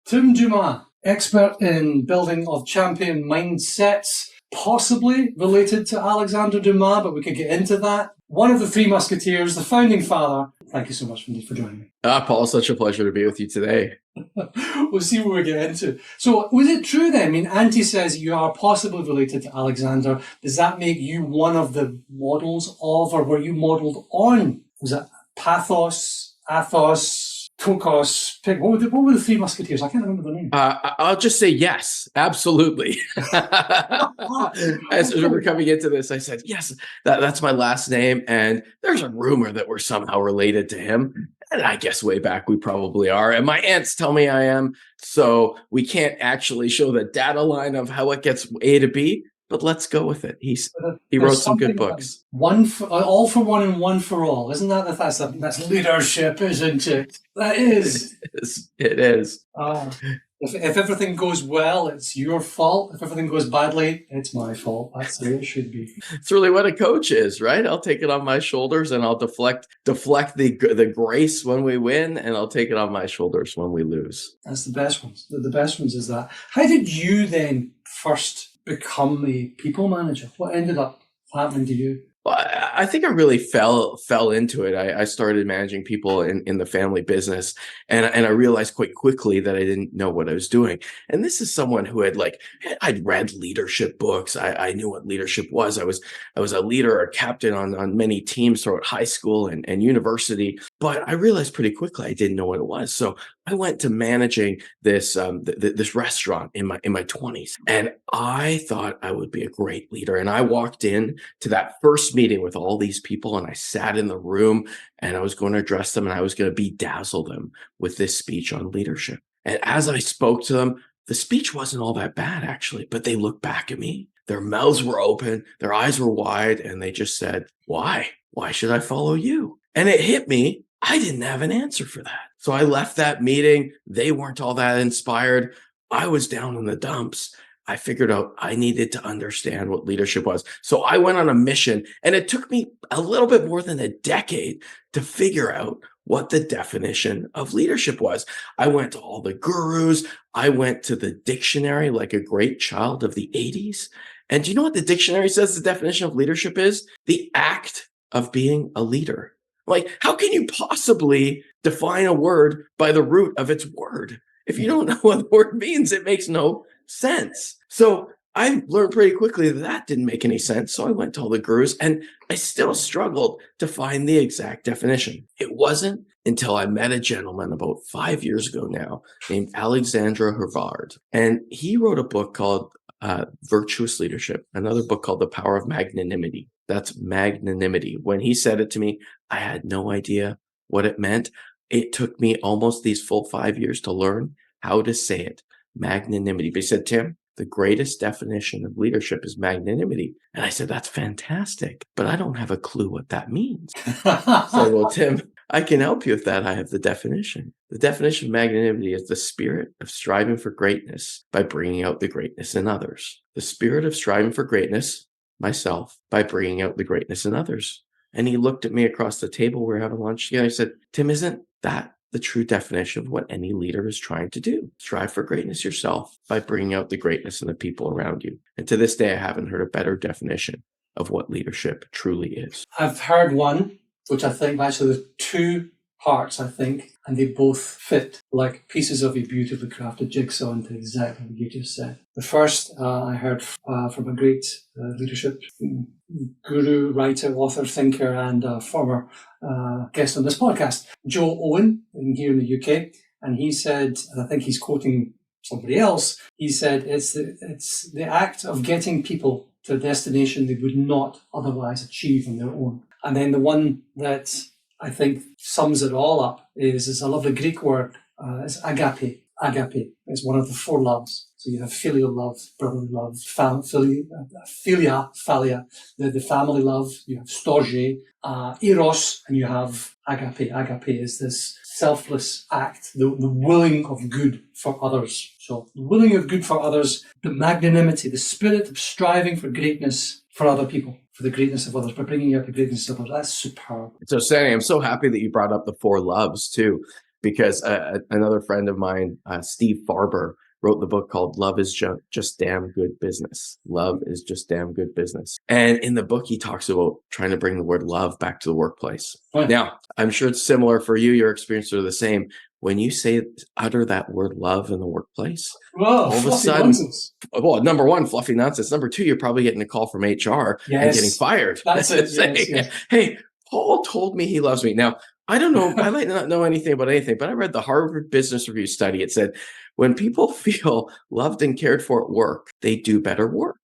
Tim Dumas, expert in building of champion mindsets, possibly related to Alexander Dumas, but we could get into that. One of the Three Musketeers, the founding father. Thank you so much indeed for joining me. Paul, such a pleasure to be with you today. We'll see what we get into. So was it true then? I mean, Auntie says you are possibly related to Alexander. Does that make you one of the models of, or were you modelled on? Was it Pathos, Athos, Tokos? What were the Three Musketeers? I can't remember the name. I'll just say yes, absolutely. As we were coming into this, I said, yes, that's my last name. And there's a rumor that we're somehow related to him. And I guess way back we probably are. And my aunts tell me I am. So we can't actually show the data line of how it gets A to B. But let's go with it. He wrote some good books. All for one and one for all. Isn't that that's leadership, isn't it? That is. It is. If everything goes well, it's your fault. If everything goes badly, it's my fault. That's the way it should be. It's really what a coach is, right? I'll take it on my shoulders and I'll deflect the grace when we win, and I'll take it on my shoulders when we lose. That's the best ones. The best ones is that. How did you then first become a people manager? What ended up happening to you? Well, I think I really fell into it. I started managing people in the family business, and I realized quite quickly that I didn't know what I was doing. And this is someone who I'd read leadership books. I knew what leadership was. I was a leader, a captain on many teams throughout high school and university. But I realized pretty quickly I didn't know what it was. So I went to managing this this restaurant in my 20s, and I thought I would be a great leader. And I walked in to that first meeting with all these people, and I sat in the room, and I was going to address them, and I was going to bedazzle them with this speech on leadership. And as I spoke to them, the speech wasn't all that bad, actually, but they looked back at me. Their mouths were open, their eyes were wide, and they just said, "Why? Why should I follow you?" And it hit me. I didn't have an answer for that. So I left that meeting. They weren't all that inspired. I was down in the dumps. I figured out I needed to understand what leadership was. So I went on a mission, and it took me a little bit more than a decade to figure out what the definition of leadership was. I went to all the gurus. I went to the dictionary like a great child of the 80s. And do you know what the dictionary says the definition of leadership is? The act of being a leader. Like, how can you possibly define a word by the root of its word? If you don't know what the word means, it makes no sense. So I learned pretty quickly that didn't make any sense. So I went to all the gurus, and I still struggled to find the exact definition. It wasn't until I met a gentleman about 5 years ago now named Alexandre Hervard. And he wrote a book called Virtuous Leadership, another book called The Power of Magnanimity. That's magnanimity. When he said it to me, I had no idea what it meant. It took me almost these full 5 years to learn how to say it, magnanimity. But he said, "Tim, the greatest definition of leadership is magnanimity." And I said, "That's fantastic, but I don't have a clue what that means." So, well, Tim, I can help you with that. I have the definition. The definition of magnanimity is the spirit of striving for greatness by bringing out the greatness in others. The spirit of striving for greatness, myself, by bringing out the greatness in others. And he looked at me across the table. We were having lunch together. I said, "Tim, isn't that the true definition of what any leader is trying to do? Strive for greatness yourself by bringing out the greatness in the people around you." And to this day, I haven't heard a better definition of what leadership truly is. I've heard one, which I think actually there's two parts, I think, and they both fit like pieces of a beautifully crafted jigsaw into exactly what you just said. The first I heard from a great leadership guru, writer, author, thinker, and former guest on this podcast, Joe Owen, here in the UK. And he said, and I think he's quoting somebody else, he said, it's the act of getting people to a destination they would not otherwise achieve on their own. And then the one that I think sums it all up is a lovely Greek word. It's agape. Agape is one of the four loves. So you have filial love, brotherly love, philia, phalia, the family love. You have storge, eros, and you have agape. Agape is this selfless act, the willing of good for others. So the willing of good for others, the magnanimity, the spirit of striving for greatness for other people, for the greatness of others, by bringing out the greatness of others. That's superb. So, Sandy, I'm so happy that you brought up the four loves too. because another friend of mine, Steve Farber, wrote the book called Love is Just Damn Good Business. Love is Just Damn Good Business. And in the book, he talks about trying to bring the word love back to the workplace. Oh, yeah. Now, I'm sure it's similar for you. Your experiences are the same. When you utter that word love in the workplace, Whoa, all of a sudden, nonsense. well, number one, fluffy nonsense. Number two, you're probably getting a call from HR and getting fired. That's it. Saying, Yes. Hey, Paul told me he loves me. Now, I don't know. I might not know anything about anything, but I read the Harvard Business Review study. It said when people feel loved and cared for at work, they do better work.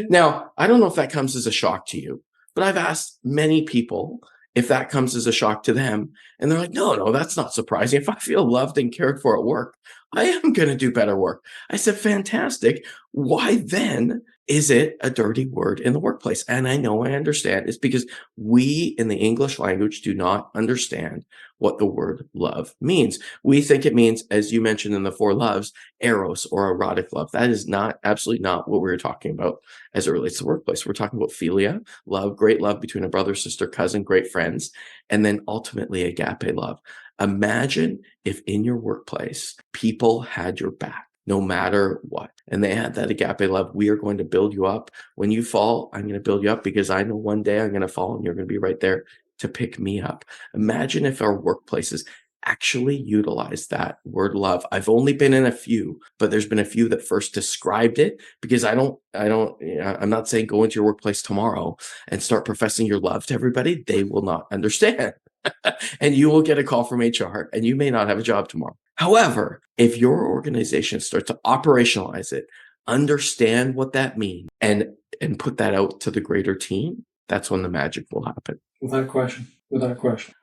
Now, I don't know if that comes as a shock to you, but I've asked many people if that comes as a shock to them. And they're like, no, that's not surprising. If I feel loved and cared for at work, I am going to do better work. I said, fantastic. Why then is it a dirty word in the workplace? And I know I understand. It's because we in the English language do not understand what the word love means. We think it means, as you mentioned in the four loves, eros or erotic love. That is absolutely not what we're talking about as it relates to the workplace. We're talking about philia, love, great love between a brother, sister, cousin, great friends, and then ultimately agape love. Imagine if in your workplace, people had your back no matter what. And they had that agape love. We are going to build you up. When you fall, I'm going to build you up because I know one day I'm going to fall and you're going to be right there to pick me up. Imagine if our workplaces actually utilize that word love. I've only been in a few, but there's been a few that first described it because I'm not saying go into your workplace tomorrow and start professing your love to everybody. They will not understand. And you will get a call from HR and you may not have a job tomorrow. However, if your organization starts to operationalize it, understand what that means and put that out to the greater team, that's when the magic will happen. Without question.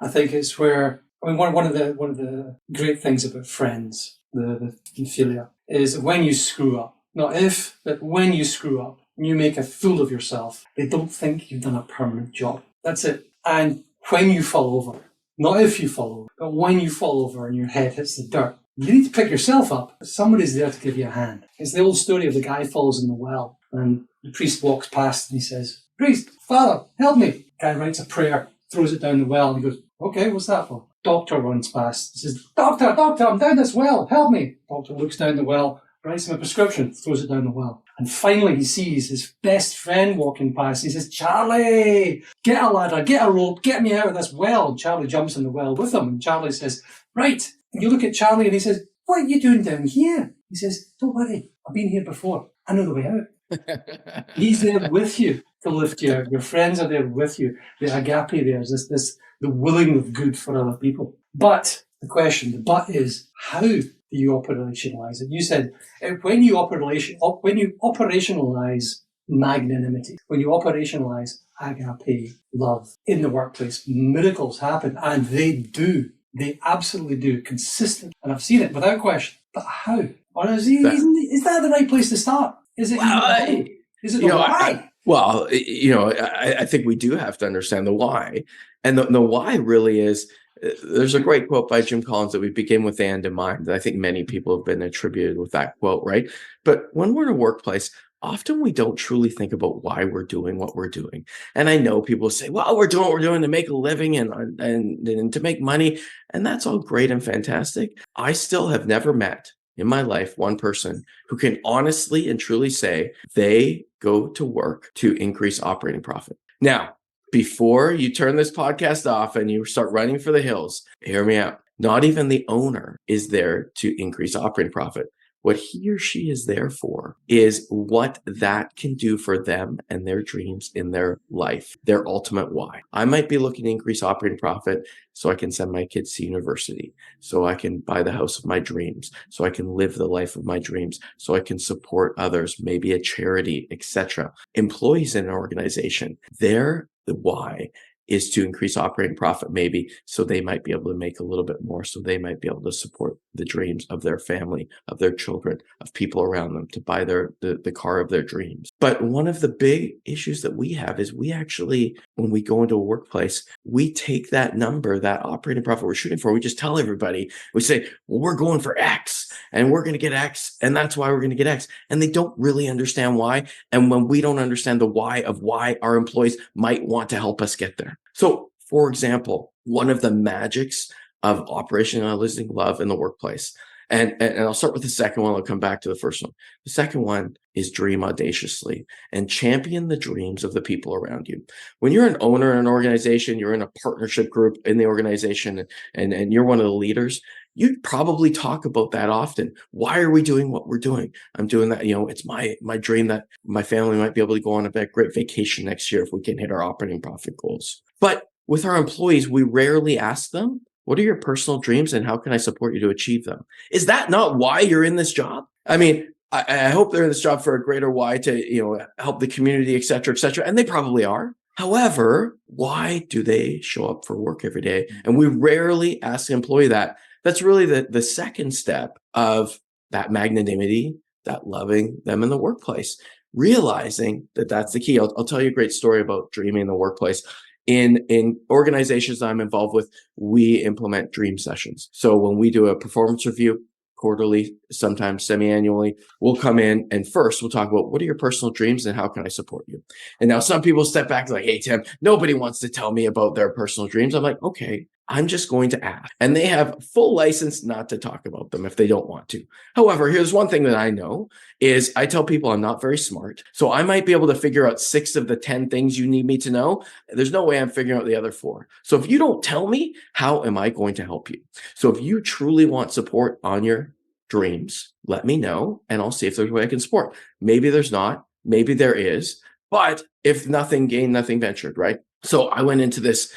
I think it's where, one of the great things about Friends, the philia, is when you screw up, not if, but when you screw up, and you make a fool of yourself, they don't think you've done a permanent job. That's it. And when you fall over, not if you fall over, but when you fall over and your head hits the dirt, you need to pick yourself up. Somebody's there to give you a hand. It's the old story of the guy falls in the well and the priest walks past and he says, "Priest, Father, help me." The guy writes a prayer, throws it down the well and he goes, "Okay, what's that for?" Doctor runs past. He says, Doctor, I'm down this well. Help me." Doctor looks down the well, writes him a prescription, throws it down the well. And finally he sees his best friend walking past. He says, "Charlie, get a ladder, get a rope, get me out of this well." And Charlie jumps in the well with him. And Charlie says, "Right." And you look at Charlie and he says, "What are you doing down here?" He says, "Don't worry, I've been here before. I know the way out." He's there with you to lift you out. Your friends are there with you. The agape there is the willing of good for other people. But the but is, how do you operationalize it? You said when you operationalize magnanimity, when you operationalize agape love in the workplace, miracles happen, and they do. They absolutely do, consistent. And I've seen it without question. But how? Or is that the right place to start? Is it? Is it the why? I think we do have to understand the why. And the why really is, there's a great quote by Jim Collins that we begin with the end in mind. That I think many people have been attributed with that quote, right? But when we're in a workplace, often we don't truly think about why we're doing what we're doing. And I know people say, well, we're doing what we're doing to make a living and to make money. And that's all great and fantastic. I still have never met in my life one person who can honestly and truly say they go to work to increase operating profit. Now, before you turn this podcast off and you start running for the hills, hear me out. Not even the owner is there to increase operating profit. What he or she is there for is what that can do for them and their dreams in their life, their ultimate why. I might be looking to increase operating profit so I can send my kids to university, so I can buy the house of my dreams, so I can live the life of my dreams, so I can support others, maybe a charity, etc. Employees in an organization, the why is to increase operating profit, maybe so they might be able to make a little bit more, so they might be able to support the dreams of their family, of their children, of people around them, to buy the car of their dreams. But one of the big issues that we have is we actually, when we go into a workplace, we take that number, that operating profit we're shooting for, we just tell everybody, we say, well, we're going for X and we're going to get X and that's why we're going to get X. And they don't really understand why. And when we don't understand the why of why our employees might want to help us get there. So, for example, one of the magics of operationalizing love in the workplace. And I'll start with the second one. I'll come back to the first one. The second one is dream audaciously and champion the dreams of the people around you. When you're an owner in an organization, you're in a partnership group in the organization, and you're one of the leaders, you probably talk about that often. Why are we doing what we're doing? I'm doing that. It's my dream that my family might be able to go on a great vacation next year if we can hit our operating profit goals. But with our employees, we rarely ask them, what are your personal dreams and how can I support you to achieve them? Is that not why you're in this job? I mean, I hope they're in this job for a greater why to, help the community, et cetera, and they probably are. However, why do they show up for work every day? And we rarely ask the employee that. That's really the second step of that magnanimity, that loving them in the workplace, realizing that that's the key. I'll tell you a great story about dreaming in the workplace. In organizations I'm involved with, we implement dream sessions. So when we do a performance review, quarterly, sometimes semi-annually, we'll come in and first we'll talk about what are your personal dreams and how can I support you? And now some people step back like, hey, Tim, nobody wants to tell me about their personal dreams. I'm like, okay, I'm just going to ask. And they have full license not to talk about them if they don't want to. However, here's one thing that I know is I tell people I'm not very smart. So I might be able to figure out 6 of the 10 things you need me to know. There's no way I'm figuring out the other 4. So if you don't tell me, how am I going to help you? So if you truly want support on your dreams, let me know and I'll see if there's a way I can support. Maybe there's not, maybe there is, but if nothing gained, nothing ventured, right? So I went into this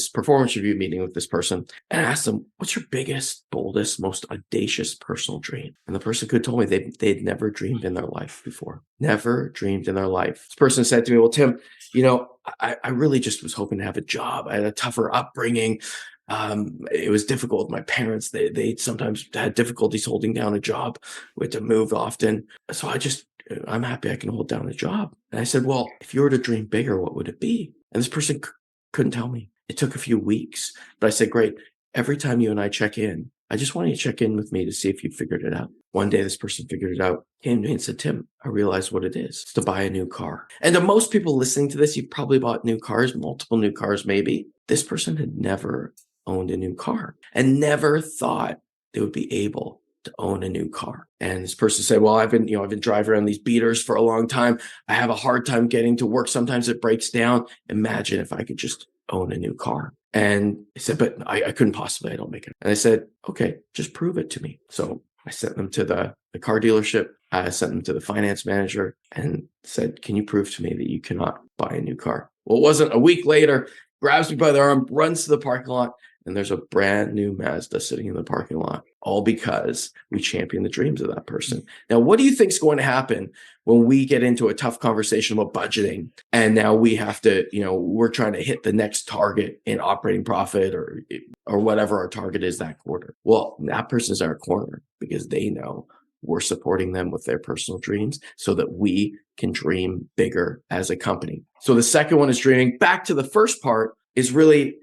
performance review meeting with this person and I asked them, what's your biggest, boldest, most audacious personal dream? And the person could told me they'd never dreamed in their life before. Never dreamed in their life. This person said to me, well, Tim, I really just was hoping to have a job. I had a tougher upbringing. It was difficult with my parents. They sometimes had difficulties holding down a job. We had to move often. So I'm happy I can hold down a job. And I said, well, if you were to dream bigger, what would it be? And this person couldn't tell me. It took a few weeks, but I said, great. Every time you and I check in, I just want you to check in with me to see if you figured it out. One day, this person figured it out, came to me and said, Tim, I realized what it is. It's to buy a new car. And to most people listening to this, you've probably bought new cars, multiple new cars, maybe. This person had never owned a new car and never thought they would be able to own a new car. And this person said, well, I've been driving around these beaters for a long time. I have a hard time getting to work. Sometimes it breaks down. Imagine if I could just own a new car. And I said, but I couldn't possibly, I don't make it. And I said, okay, just prove it to me. So I sent them to the car dealership. I sent them to the finance manager and said, can you prove to me that you cannot buy a new car? Well, it wasn't a week later, grabs me by the arm, runs to the parking lot, and there's a brand new Mazda sitting in the parking lot, all because we champion the dreams of that person. Now, what do you think is going to happen when we get into a tough conversation about budgeting? And now we have to, we're trying to hit the next target in operating profit or whatever our target is that quarter. Well, that person's our corner because they know we're supporting them with their personal dreams so that we can dream bigger as a company. So the second one is dreaming. Back to the first part is really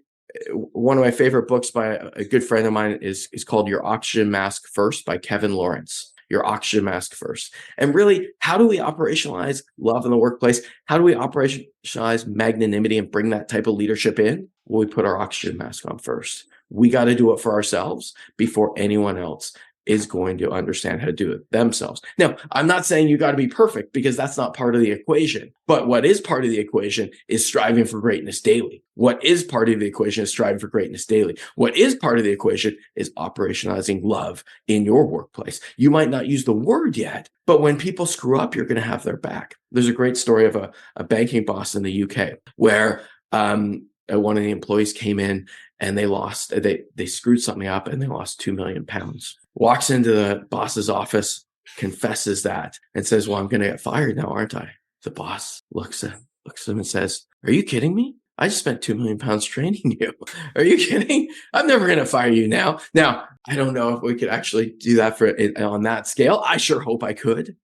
one of my favorite books by a good friend of mine is called Your Oxygen Mask First by Kevin Lawrence. Your oxygen mask first. And really, how do we operationalize love in the workplace? How do we operationalize magnanimity and bring that type of leadership in? Well, we put our oxygen mask on first. We got to do it for ourselves before anyone else is going to understand how to do it themselves. Now, I'm not saying you got to be perfect because that's not part of the equation. But what is part of the equation is striving for greatness daily. What is part of the equation is striving for greatness daily. What is part of the equation is operationalizing love in your workplace. You might not use the word yet, but when people screw up, you're going to have their back. There's a great story of a banking boss in the UK where one of the employees came in and they screwed something up and they lost £2 million. Walks into the boss's office, confesses that, and says, well, I'm going to get fired now, aren't I? The boss looks at him and says, are you kidding me? I just spent £2 million training you. Are you kidding? I'm never going to fire you now. Now, I don't know if we could actually do that on that scale. I sure hope I could.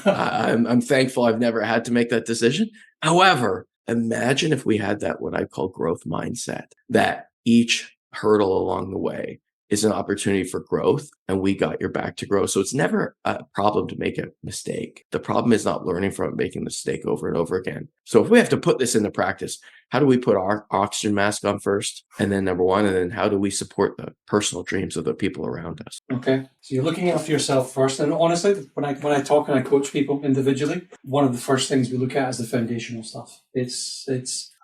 I'm thankful I've never had to make that decision. However, imagine if we had that, what I call growth mindset, that each hurdle along the way is an opportunity for growth, and we got your back to grow. So it's never a problem to make a mistake. The problem is not learning from it, making the mistake over and over again. So if we have to put this into practice, how do we put our oxygen mask on first? And then number one, and then how do we support the personal dreams of the people around us? Okay. So you're looking after yourself first. And honestly, when I talk and I coach people individually, one of the first things we look at is the foundational stuff. It's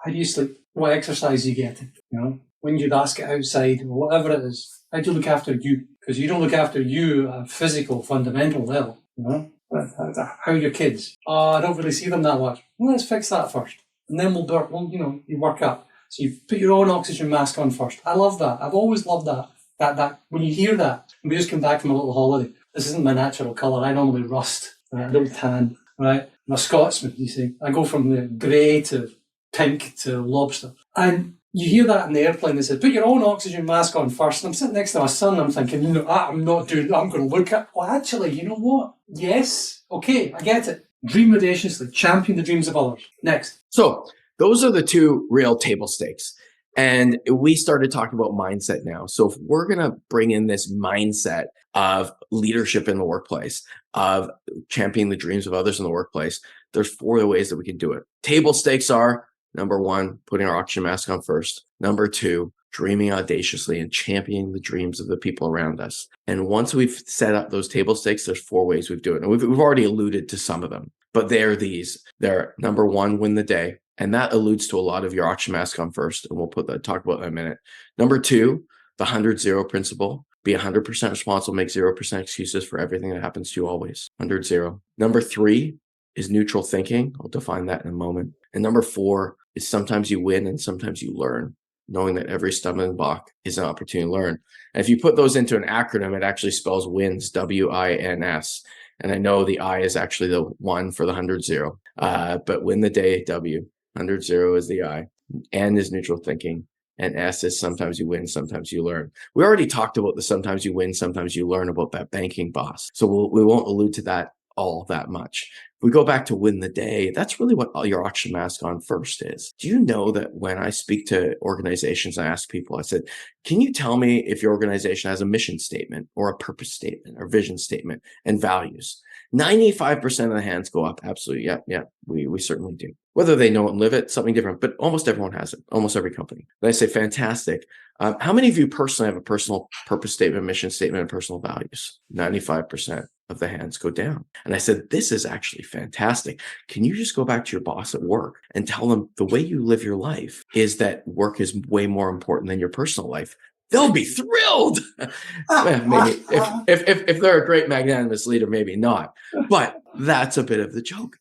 how do you sleep? What exercise are you getting? You know, when you ask it outside or whatever it is, how do you look after you? Because you don't look after you at a physical, fundamental level. You know, how are your kids? Oh, I don't really see them that much. Well, let's fix that first, and then you work up. So you put your own oxygen mask on first. I love that. I've always loved that. That when you hear that, and we just come back from a little holiday. This isn't my natural colour. I normally rust, right? A little tan, right? I'm a Scotsman, you see. I go from the grey to pink to lobster. And you hear that in the airplane. They said, put your own oxygen mask on first. And I'm sitting next to my son and I'm thinking, I'm not doing that. I'm going to look at, well, actually, you know what? Yes. Okay, I get it. Dream audaciously. Champion the dreams of others. Next. So those are the two real table stakes. And we started talking about mindset now. So if we're going to bring in this mindset of leadership in the workplace, of championing the dreams of others in the workplace, there's 4 ways that we can do it. Table stakes are, number 1, putting our oxygen mask on first. Number 2, dreaming audaciously and championing the dreams of the people around us. And once we've set up those table stakes, there's 4 ways we do it. And we've already alluded to some of them, but they're these. They're number 1, win the day. And that alludes to a lot of your oxygen mask on first. And we'll talk about that in a minute. Number 2, the 100-0 principle. Be 100% responsible, make 0% excuses for everything that happens to you always. 100-0. Number 3 is neutral thinking. I'll define that in a moment. And number 4 is sometimes you win and sometimes you learn, knowing that every stumbling block is an opportunity to learn. And if you put those into an acronym, it actually spells WINS, W-I-N-S. And I know the I is actually the 1 for the 100-0. But win the day, W. 100-0 is the I. N is neutral thinking. And S is sometimes you win, sometimes you learn. We already talked about the sometimes you win, sometimes you learn about that banking boss. So we won't allude to that all that much. If we go back to win the day, that's really what your oxygen mask on first is. Do you know that when I speak to organizations, I ask people, I said, can you tell me if your organization has a mission statement or a purpose statement or vision statement and values? 95% of the hands go up. Absolutely. Yeah, we certainly do. Whether they know it and live it, something different, but almost everyone has it, almost every company. And I say, fantastic. How many of you personally have a personal purpose statement, mission statement, and personal values? 95% of the hands go down. And I said, this is actually fantastic. Can you just go back to your boss at work and tell them the way you live your life is that work is way more important than your personal life? They'll be thrilled. Maybe if they're a great magnanimous leader, maybe not. But that's a bit of the joke.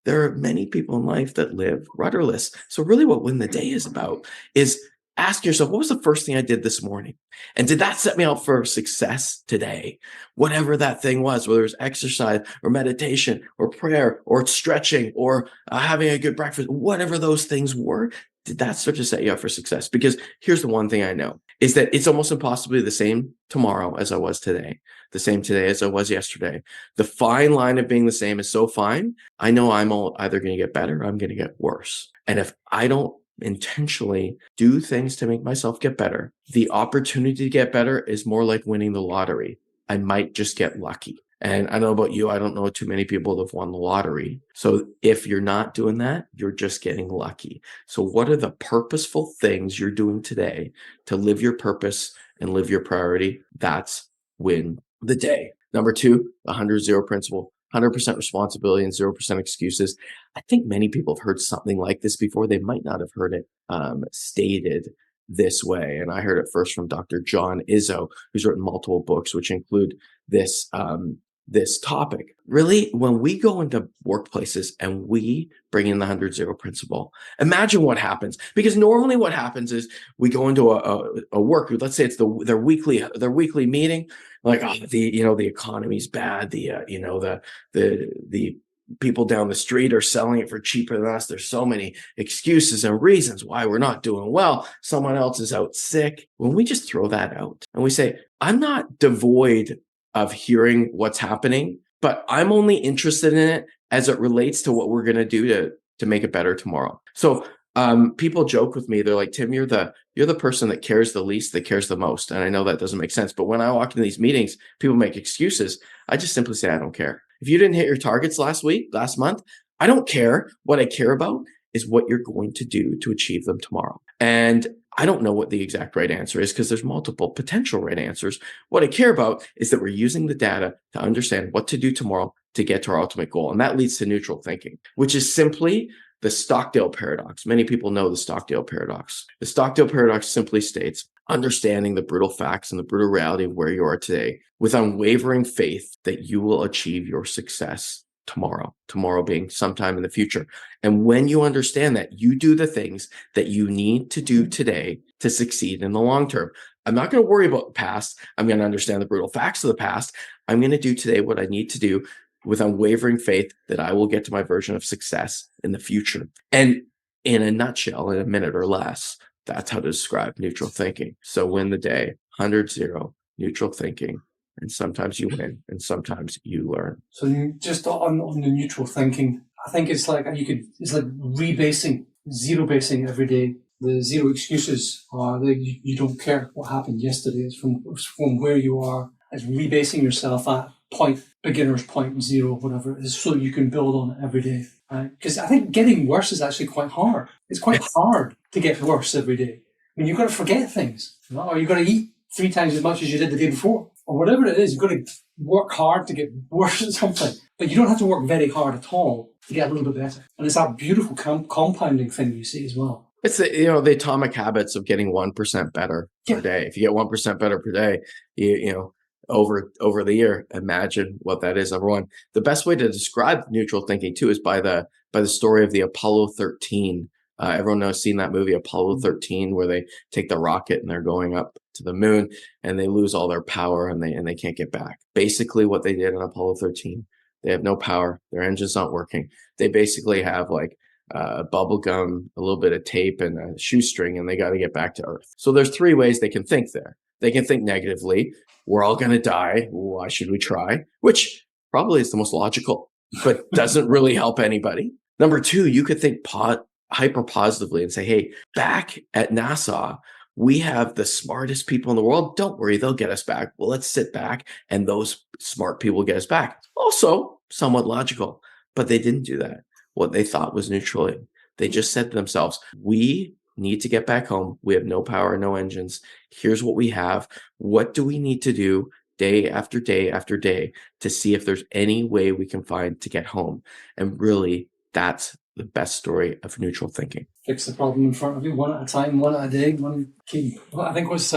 There are many people in life that live rudderless. So really what Win the Day is about is ask yourself, what was the first thing I did this morning? And did that set me up for success today? Whatever that thing was, whether it's exercise or meditation or prayer or stretching or having a good breakfast, whatever those things were, did that start to set you up for success? Because here's the one thing I know is that it's almost impossible to be the same tomorrow as I was today, the same today as I was yesterday. The fine line of being the same is so fine. I know I'm either going to get better or I'm going to get worse. And if I don't intentionally do things to make myself get better, the opportunity to get better is more like winning the lottery. I might just get lucky. And I don't know about you, I don't know too many people that have won the lottery. So if you're not doing that, you're just getting lucky. So what are the purposeful things you're doing today to live your purpose and live your priority? That's Win the Day. Number 2, the 100-0 principle. 100% responsibility and 0% excuses. I think many people have heard something like this before. They might not have heard it stated this way. And I heard it first from Dr. John Izzo, who's written multiple books, which include this topic. Really, when we go into workplaces and we bring in the 100-0 principle, imagine what happens. Because normally what happens is we go into a work group, let's say it's their weekly meeting, like, the economy's bad, the people down the street are selling it for cheaper than us. There's so many excuses and reasons why we're not doing well. Someone else is out sick. When we just throw that out and we say, I'm not devoid of hearing what's happening, but I'm only interested in it as it relates to what we're going to do to make it better tomorrow. So People joke with me. They're like, Tim, you're the person that cares the least, that cares the most. And I know that doesn't make sense. But when I walk into these meetings, people make excuses. I just simply say, I don't care. If you didn't hit your targets last month, I don't care. What I care about is what you're going to do to achieve them tomorrow. And I don't know what the exact right answer is because there's multiple potential right answers. What I care about is that we're using the data to understand what to do tomorrow to get to our ultimate goal. And that leads to neutral thinking, which is simply the Stockdale paradox. Many people know the Stockdale paradox. The Stockdale paradox simply states understanding the brutal facts and the brutal reality of where you are today with unwavering faith that you will achieve your success tomorrow being sometime in the future. And when you understand that, you do the things that you need to do today to succeed in the long term. I'm not going to worry about the past. I'm going to understand the brutal facts of the past. I'm going to do today what I need to do with unwavering faith that I will get to my version of success in the future. And in a nutshell, in a minute or less, that's how to describe neutral thinking. So win the day, 100-0, neutral thinking. And sometimes you win and sometimes you learn. So just on the neutral thinking, I think it's like rebasing, zero basing every day. The zero excuses are that you don't care what happened yesterday. It's from where you are. It's rebasing yourself at beginner's point zero, whatever it is, so you can build on it every day. Because I think getting worse is actually quite hard. It's quite hard to get worse every day. I mean, you've got to forget things, or you've got to eat 3 times as much as you did the day before. Or whatever it is, you've got to work hard to get worse at something. But you don't have to work very hard at all to get a little bit better. And it's that beautiful compounding thing you see as well. It's the atomic habits of getting 1% better per day. If you get 1% better per day, over the year, imagine what that is. Number one, the best way to describe neutral thinking too is by the story of the Apollo 13. Everyone knows seen that movie Apollo 13, where they take the rocket and they're going up to the moon and they lose all their power and they can't get back. Basically what they did in Apollo 13, they have no power. Their engine's not working. They basically have like bubble gum, a little bit of tape and a shoestring, and they got to get back to Earth. So there's 3 ways they can think there. They can think negatively. We're all going to die. Why should we try? Which probably is the most logical, but doesn't really help anybody. Number 2, you could think hyper positively and say, hey, back at NASA, we have the smartest people in the world. Don't worry, they'll get us back. Well, let's sit back and those smart people get us back. Also, somewhat logical, but they didn't do that. What they thought was neutral. They just said to themselves, we need to get back home. We have no power, no engines. Here's what we have. What do we need to do day after day after day to see if there's any way we can find to get home? And really, that's the best story of neutral thinking. Fix the problem in front of you, one at a time, one at a day, one key. I think it was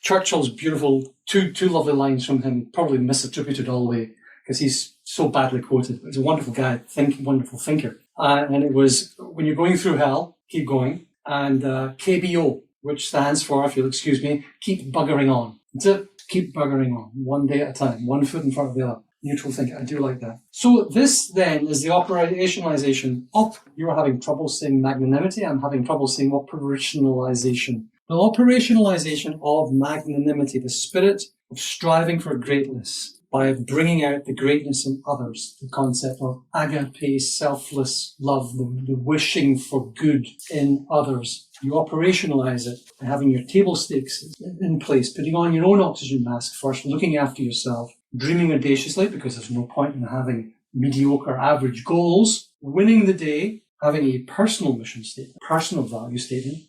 Churchill's beautiful, two lovely lines from him, probably misattributed all the way because he's so badly quoted. He's a wonderful guy, wonderful thinker. And it was, when you're going through hell, keep going. And KBO, which stands for, if you'll excuse me, keep buggering on. That's it. Keep buggering on, one day at a time, one foot in front of the other. Neutral thinking. I do like that. So this then is the operationalization of, you're having trouble saying magnanimity. I'm having trouble saying operationalization. The operationalization of magnanimity, the spirit of striving for greatness by bringing out the greatness in others, the concept of agape, selfless love, the wishing for good in others. You operationalize it by having your table stakes in place, putting on your own oxygen mask first, looking after yourself, dreaming audaciously because there's no point in having mediocre average goals, winning the day, having a personal mission statement, personal value statement,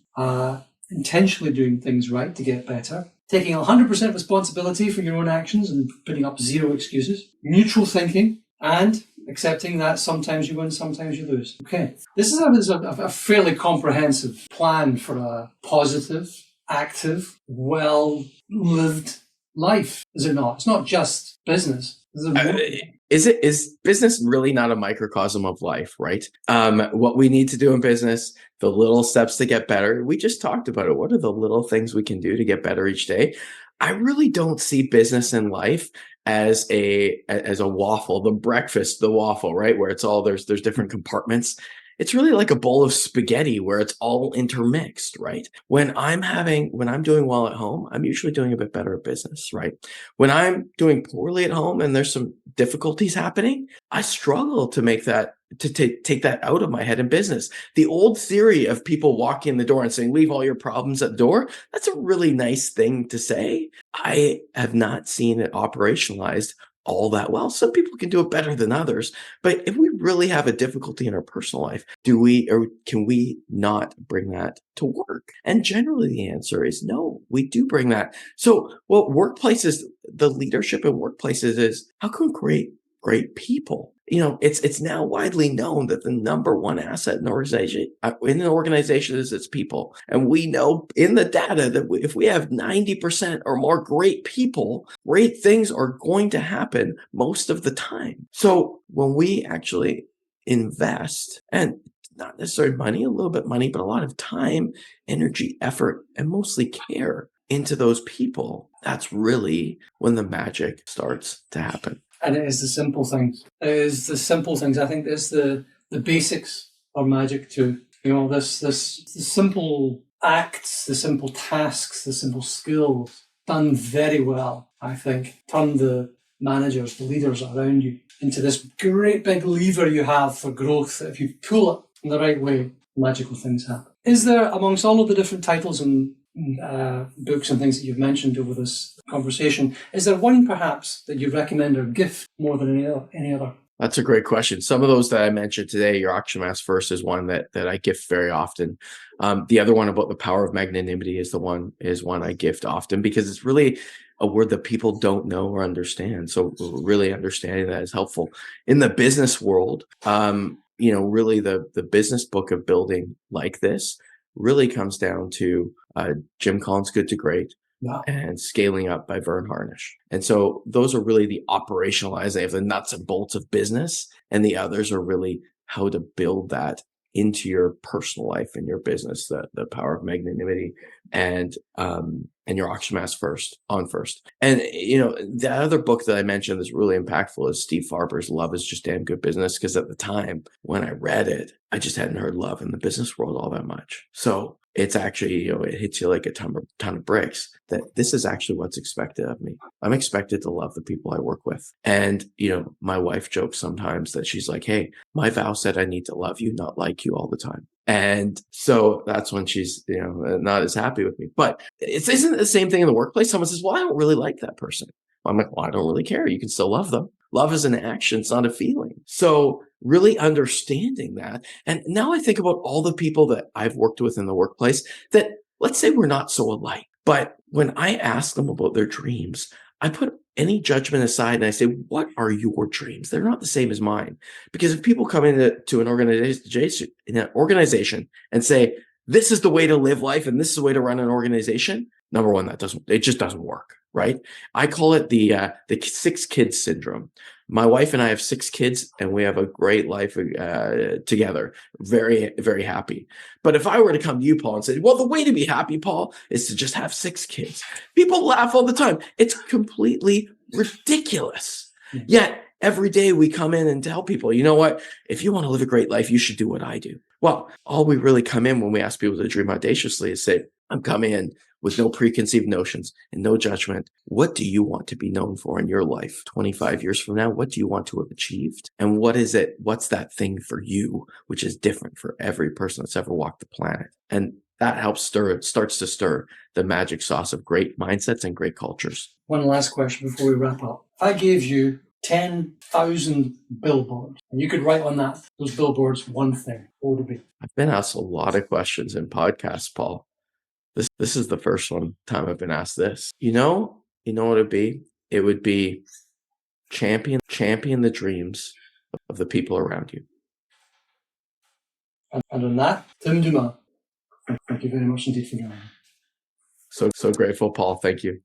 intentionally doing things right to get better, taking 100% responsibility for your own actions and putting up 0 excuses, neutral thinking, and accepting that sometimes you win, sometimes you lose. Okay, this is a fairly comprehensive plan for a positive, active, well-lived life, is it not? It's not just business. Is business really not a microcosm of life, right? What we need to do in business, the little steps to get better. We just talked about it. What are the little things we can do to get better each day? I really don't see business and life as a waffle, the waffle, right? Where it's all there's different compartments. It's really like a bowl of spaghetti where it's all intermixed, right? When I'm doing well at home, I'm usually doing a bit better at business, right? When I'm doing poorly at home and there's some difficulties happening, I struggle to make that, to take that out of my head in business. The old theory of people walking in the door and saying, leave all your problems at the door, that's a really nice thing to say. I have not seen it operationalized all that well. Some people can do it better than others, but if we really have a difficulty in our personal life, do we, or can we not bring that to work? And generally the answer is no, we do bring that. So what workplaces, the leadership in workplaces is, how can we create great people? It's now widely known that the number one asset in an organization is its people. And we know in the data that if we have 90% or more great people, great things are going to happen most of the time. So when we actually invest, and not necessarily money, a little bit money, but a lot of time, energy, effort, and mostly care into those people, that's really when the magic starts to happen. And it is the simple things. It is the simple things. I think it's the basics are magic too. The simple acts, the simple tasks, the simple skills done very well, I think, turn the managers, the leaders around you into this great big lever you have for growth. If you pull it in the right way, magical things happen. Is there, amongst all of the different titles and books and things that you've mentioned over this conversation, is there one perhaps that you recommend or gift more than any other? That's a great question. Some of those that I mentioned today, Your Auction Mass First is one that I gift very often. The other one about the power of magnanimity is one I gift often, because it's really a word that people don't know or understand. So really understanding that is helpful. In the business world, really the business book of building like this really comes down to Jim Collins' Good to Great. Wow. And Scaling Up by Verne Harnish. And so those are really the operationalized, they have the nuts and bolts of business, and the others are really how to build that into your personal life and your business, the power of magnanimity, and Your Auction Mass First. And the other book that I mentioned that's really impactful is Steve Farber's Love is Just Damn Good Business, because at the time when I read it, I just hadn't heard love in the business world all that much. So it's actually, it hits you like a ton of bricks, that this is actually what's expected of me. I'm expected to love the people I work with. And, my wife jokes sometimes that she's like, hey, my vow said I need to love you, not like you all the time. And so that's when she's, not as happy with me. But isn't it the same thing in the workplace? Someone says, well, I don't really like that person. I'm like, well, I don't really care. You can still love them. Love is an action. It's not a feeling. So really understanding that. And now I think about all the people that I've worked with in the workplace that, let's say, we're not so alike. But when I ask them about their dreams, I put any judgment aside and I say, what are your dreams? They're not the same as mine. Because if people come into an organization and say, this is the way to live life and this is the way to run an organization, number one, it just doesn't work, right? I call it the 6 kids syndrome. My wife and I have 6 kids and we have a great life together. Very, very happy. But if I were to come to you, Paul, and say, well, the way to be happy, Paul, is to just have 6 kids. People laugh all the time. It's completely ridiculous. Yet every day we come in and tell people, you know what? If you want to live a great life, you should do what I do. Well, all we really come in when we ask people to dream audaciously is say, I'm coming in with no preconceived notions and no judgment. What do you want to be known for in your life 25 years from now? What do you want to have achieved? And what is it? What's that thing for you, which is different for every person that's ever walked the planet? And that starts to stir the magic sauce of great mindsets and great cultures. One last question before we wrap up. If I gave you 10,000 billboards and you could write on those billboards one thing, what would it be? I've been asked a lot of questions in podcasts, Paul. This is the first time I've been asked this. You know what it'd be? It would be champion the dreams of the people around you. And on that, Tim Dumas, thank you very much indeed for joining me. So grateful, Paul. Thank you.